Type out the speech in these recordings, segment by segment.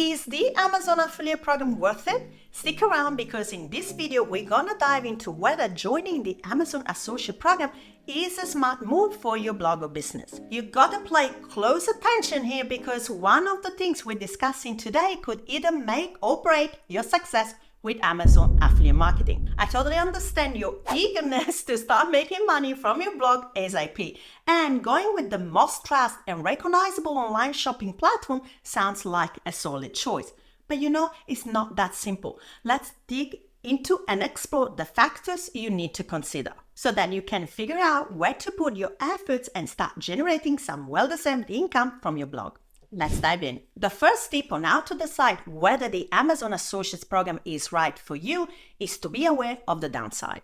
Is the Amazon affiliate program worth it? Stick around because in this video, we're gonna dive into whether joining the Amazon Associate Program is a smart move for your blog or business. You gotta pay close attention here because one of the things we're discussing today could either make or break your success with Amazon affiliate marketing. I totally understand your eagerness to start making money from your blog ASAP, and going with the most trusted and recognizable online shopping platform sounds like a solid choice. But it's not that simple. Let's dig into and explore the factors you need to consider so that you can figure out where to put your efforts and start generating some well-deserved income from your blog. Let's dive in. The first tip on how to decide whether the Amazon Associates program is right for you is to be aware of the downside.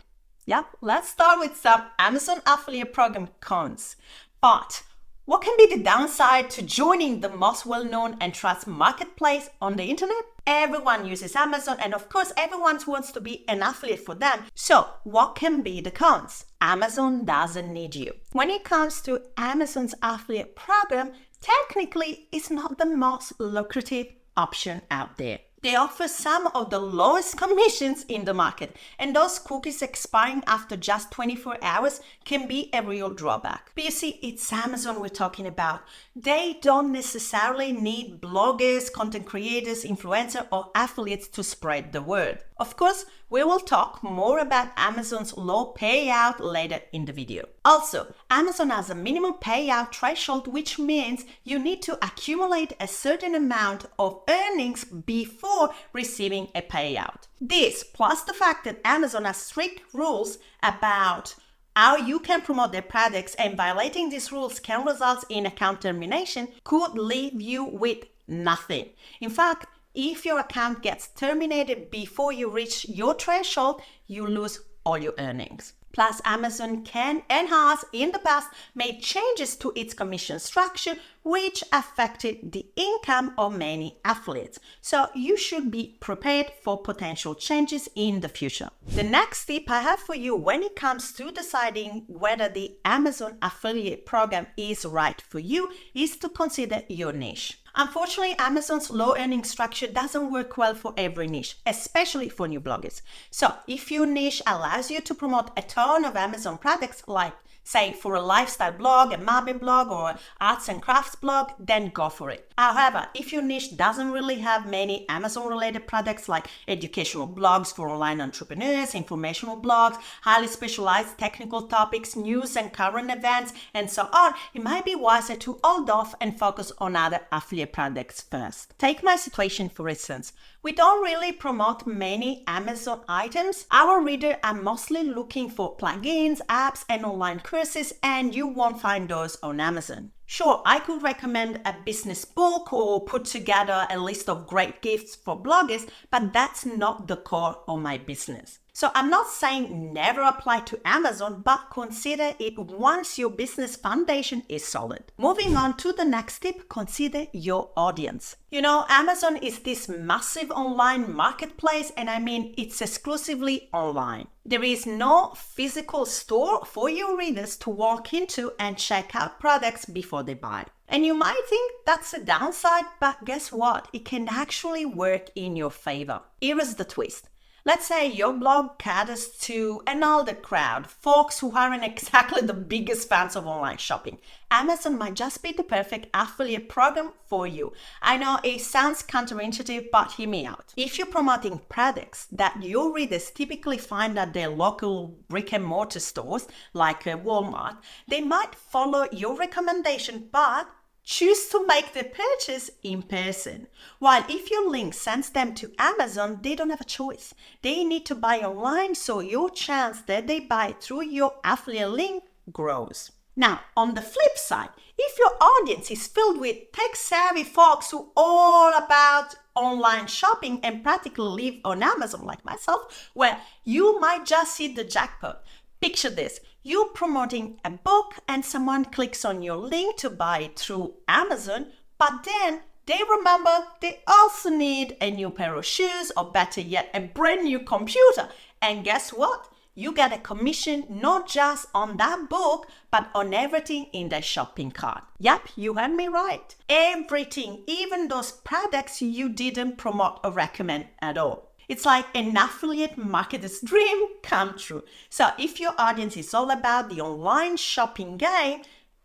Let's start with some Amazon affiliate program cons. But what can be the downside to joining the most well-known and trusted marketplace on the internet? Everyone uses Amazon, and of course, everyone wants to be an affiliate for them. So what can be the cons? Amazon doesn't need you. When it comes to Amazon's affiliate program, technically, it's not the most lucrative option out there. They offer some of the lowest commissions in the market, and those cookies expiring after just 24 hours can be a real drawback. But you see, it's Amazon we're talking about. They don't necessarily need bloggers, content creators, influencers, or affiliates to spread the word. Of course, we will talk more about Amazon's low payout later in the video. Also, Amazon has a minimum payout threshold, which means you need to accumulate a certain amount of earnings before receiving a payout. This, plus the fact that Amazon has strict rules about how you can promote their products, and violating these rules can result in account termination, could leave you with nothing. In fact, if your account gets terminated before you reach your threshold, you lose all your earnings. Plus, Amazon can and has in the past made changes to its commission structure, which affected the income of many affiliates. So you should be prepared for potential changes in the future. The next tip I have for you when it comes to deciding whether the Amazon affiliate program is right for you is to consider your niche. Unfortunately, Amazon's low earning structure doesn't work well for every niche, especially for new bloggers. So if your niche allows you to promote a ton of Amazon products, like say for a lifestyle blog, a mobbing blog, or arts and crafts blog, then go for it. However, if your niche doesn't really have many Amazon-related products like educational blogs for online entrepreneurs, informational blogs, highly specialized technical topics, news and current events, and so on, it might be wiser to hold off and focus on other affiliate products first. Take my situation, for instance. We don't really promote many Amazon items. Our readers are mostly looking for plugins, apps, and online courses, and you won't find those on Amazon. Sure, I could recommend a business book or put together a list of great gifts for bloggers, but that's not the core of my business. So I'm not saying never apply to Amazon, but consider it once your business foundation is solid. Moving on to the next tip, consider your audience. Amazon is this massive online marketplace, and I mean it's exclusively online. There is no physical store for your readers to walk into and check out products before they buy. And you might think that's a downside, but guess what? It can actually work in your favor. Here is the twist. Let's say your blog caters to an older crowd, folks who aren't exactly the biggest fans of online shopping. Amazon might just be the perfect affiliate program for you. I know it sounds counterintuitive, but hear me out. If you're promoting products that your readers typically find at their local brick and mortar stores, like Walmart, they might follow your recommendation, but choose to make the purchase in person. While if your link sends them to Amazon, they don't have a choice. They need to buy online, so your chance that they buy through your affiliate link grows. Now, on the flip side, if your audience is filled with tech-savvy folks who are all about online shopping and practically live on Amazon like myself, well, you might just hit the jackpot. Picture this. You're promoting a book and someone clicks on your link to buy it through Amazon, but then they remember they also need a new pair of shoes, or better yet, a brand new computer. And guess what? you get a commission not just on that book, but on everything in their shopping cart. Yep, you heard me right. Everything, even those products you didn't promote or recommend at all. It's like an affiliate marketer's dream come true. So if your audience is all about the online shopping game,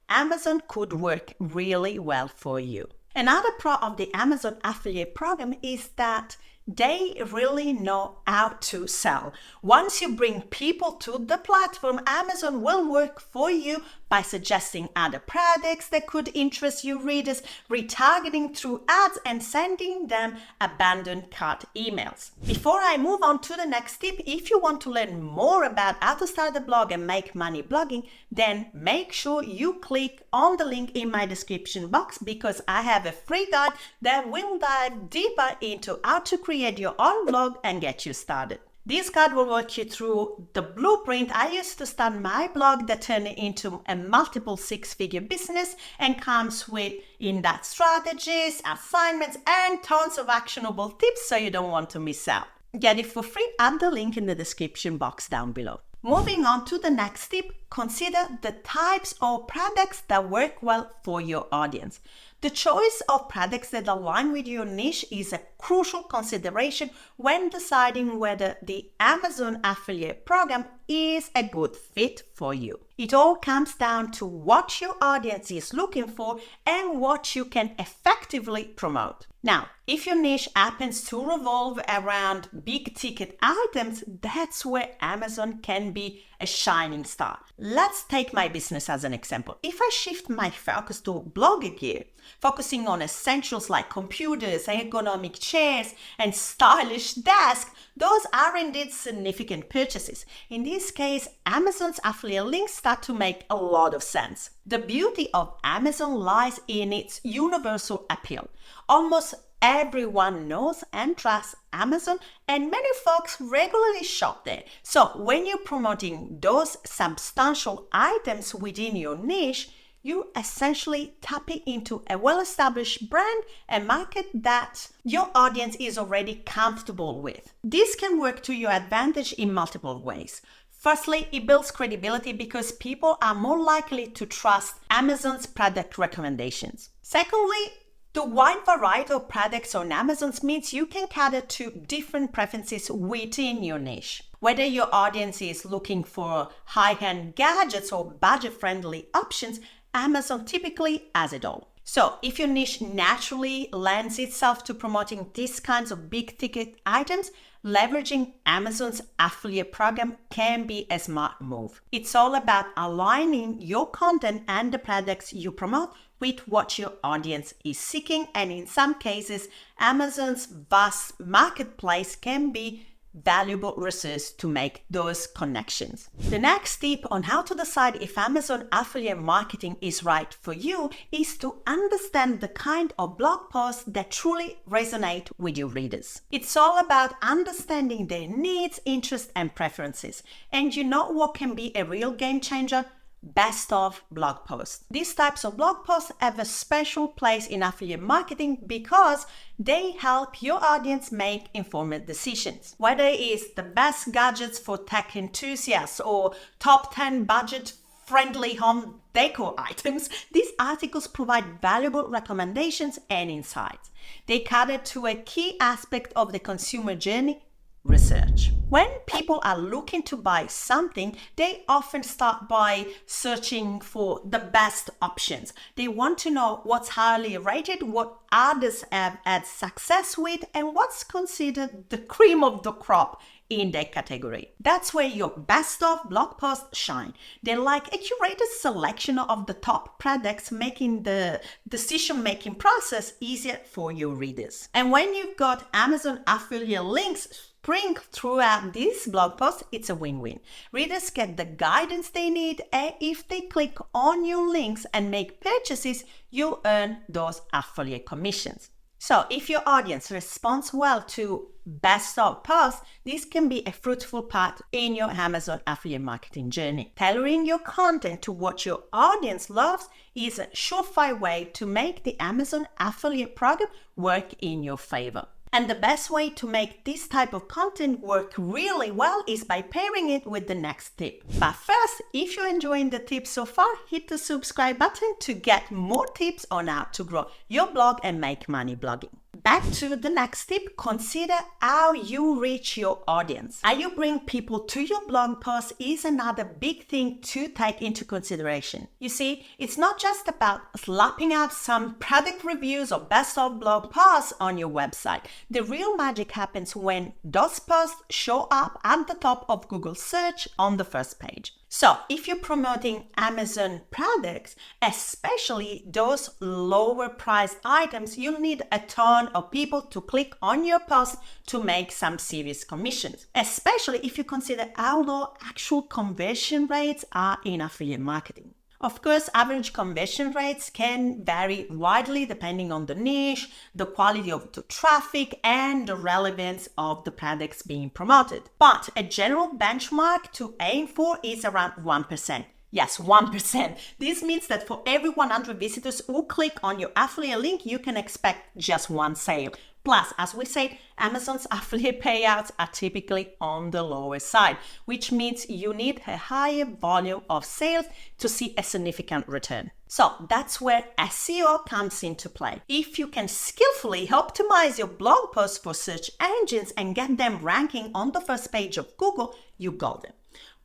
Amazon could work really well for you. Another pro of the Amazon affiliate program is that they really know how to sell. Once you bring people to the platform, Amazon will work for you by suggesting other products that could interest your readers, retargeting through ads, and sending them abandoned cart emails. Before I move on to the next tip, if you want to learn more about how to start a blog and make money blogging, then make sure you click on the link in my description box, because I have a free guide that will dive deeper into how to create your own blog and get you started. This guide will walk you through the blueprint I used to start my blog that turned into a multiple six-figure business, and comes with in that strategies, assignments, and tons of actionable tips so you don't want to miss out. Get it for free at the link in the description box down below. Moving on to the next tip, consider the types of products that work well for your audience. The choice of products that align with your niche is a crucial consideration when deciding whether the Amazon affiliate program is a good fit for you. It all comes down to what your audience is looking for and what you can effectively promote. Now, if your niche happens to revolve around big ticket items, that's where Amazon can be a shining star. Let's take my business as an example. If I shift my focus to blogger gear, focusing on essentials like computers, ergonomic chairs, and stylish desks, those are indeed significant purchases. In this case, Amazon's affiliate links start to make a lot of sense. The beauty of Amazon lies in its universal appeal. Almost everyone knows and trusts Amazon, and many folks regularly shop there. So when you're promoting those substantial items within your niche, you essentially tapping into a well-established brand and market that your audience is already comfortable with. This can work to your advantage in multiple ways. Firstly, it builds credibility because people are more likely to trust Amazon's product recommendations. Secondly, the wide variety of products on Amazon means you can cater to different preferences within your niche. Whether your audience is looking for high-end gadgets or budget-friendly options, Amazon typically has it all. So if your niche naturally lends itself to promoting these kinds of big ticket items, leveraging Amazon's affiliate program can be a smart move. It's all about aligning your content and the products you promote with what your audience is seeking, and in some cases, Amazon's vast marketplace can be valuable resource to make those connections. The next tip on how to decide if Amazon affiliate marketing is right for you is to understand the kind of blog posts that truly resonate with your readers. It's all about understanding their needs, interests, and preferences. And you know what can be a real game changer? Best of blog posts. These types of blog posts have a special place in affiliate marketing because they help your audience make informed decisions. Whether it's the best gadgets for tech enthusiasts or top 10 budget-friendly home decor items, these articles provide valuable recommendations and insights. They cater to a key aspect of the consumer journey: research. When people are looking to buy something, they often start by searching for the best options. They want to know what's highly rated, what others have had success with, and what's considered the cream of the crop in their category. That's where your best of blog posts shine. They're like a curated selection of the top products, making the decision-making process easier for your readers. And when you've got Amazon affiliate links spring throughout this blog post, it's a win-win. Readers get the guidance they need, and if they click on your links and make purchases, you earn those affiliate commissions. So if your audience responds well to best of posts, this can be a fruitful part in your Amazon affiliate marketing journey. Tailoring your content to what your audience loves is a surefire way to make the Amazon affiliate program work in your favor. And the best way to make this type of content work really well is by pairing it with the next tip. But first, if you're enjoying the tips so far, hit the subscribe button to get more tips on how to grow your blog and make money blogging. Back to the next tip, consider how you reach your audience. How you bring people to your blog post is another big thing to take into consideration. You see, it's not just about slapping out some product reviews or best of blog posts on your website. The real magic happens when those posts show up at the top of Google search on the first page. So if you're promoting Amazon products, especially those lower priced items, you'll need a ton of people to click on your post to make some serious commissions, especially if you consider how low actual conversion rates are in affiliate marketing. Of course, average conversion rates can vary widely depending on the niche, the quality of the traffic, and the relevance of the products being promoted. But a general benchmark to aim for is around 1%. Yes, 1%. This means that for every 100 visitors who click on your affiliate link, you can expect just one sale. Plus, as we said, Amazon's affiliate payouts are typically on the lower side, which means you need a higher volume of sales to see a significant return. So that's where SEO comes into play. If you can skillfully optimize your blog posts for search engines and get them ranking on the first page of Google, you got them.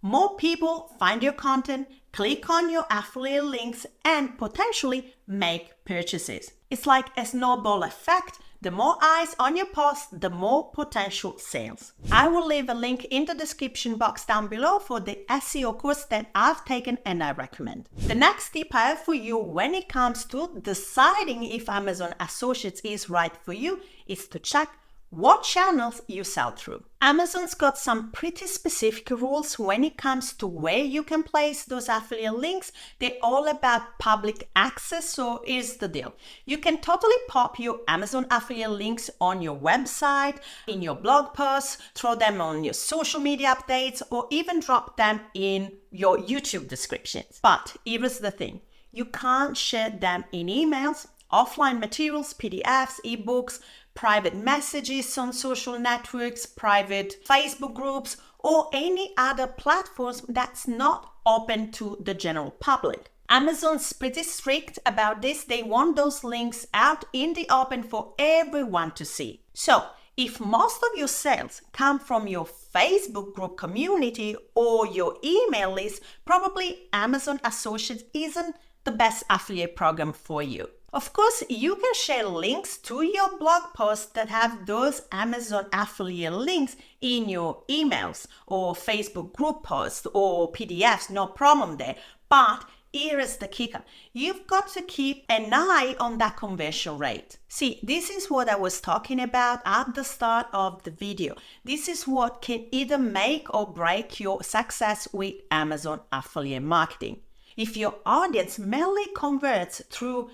More people find your content, click on your affiliate links, and potentially make purchases. It's like a snowball effect. The more eyes on your post, the more potential sales. I will leave a link in the description box down below for the SEO course that I've taken and I recommend. The next tip I have for you when it comes to deciding if Amazon Associates is right for you is to check what channels you sell through. Amazon's got some pretty specific rules when it comes to where you can place those affiliate links. They're all about public access, so here's the deal. You can totally pop your Amazon affiliate links on your website, in your blog posts, throw them on your social media updates, or even drop them in your YouTube descriptions. But here's the thing. You can't share them in emails, offline materials, PDFs, ebooks, private messages on social networks, private Facebook groups, or any other platforms that's not open to the general public. Amazon's pretty strict about this. They want those links out in the open for everyone to see. So, if most of your sales come from your Facebook group community or your email list, probably Amazon Associates isn't the best affiliate program for you. Of course, you can share links to your blog posts that have those Amazon affiliate links in your emails or Facebook group posts or PDFs, no problem there. But here is the kicker. You've got to keep an eye on that conversion rate. See, this is what I was talking about at the start of the video. This is what can either make or break your success with Amazon affiliate marketing. If your audience mainly converts through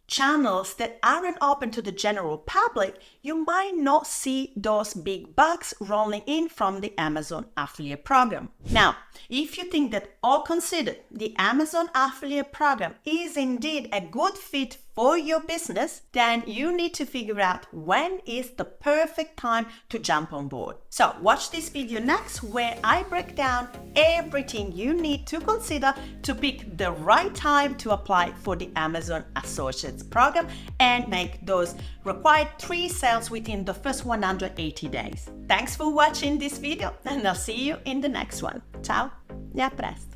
channels that aren't open to the general public, you might not see those big bucks rolling in from the Amazon affiliate program. Now, if you think that all considered, the Amazon affiliate program is indeed a good fit for your business, then you need to figure out when is the perfect time to jump on board. So watch this video next where I break down everything you need to consider to pick the right time to apply for the Amazon Associates program and make those required 3 sales within the first 180 days. Thanks for watching this video and I'll see you in the next one. Ciao, e a presto!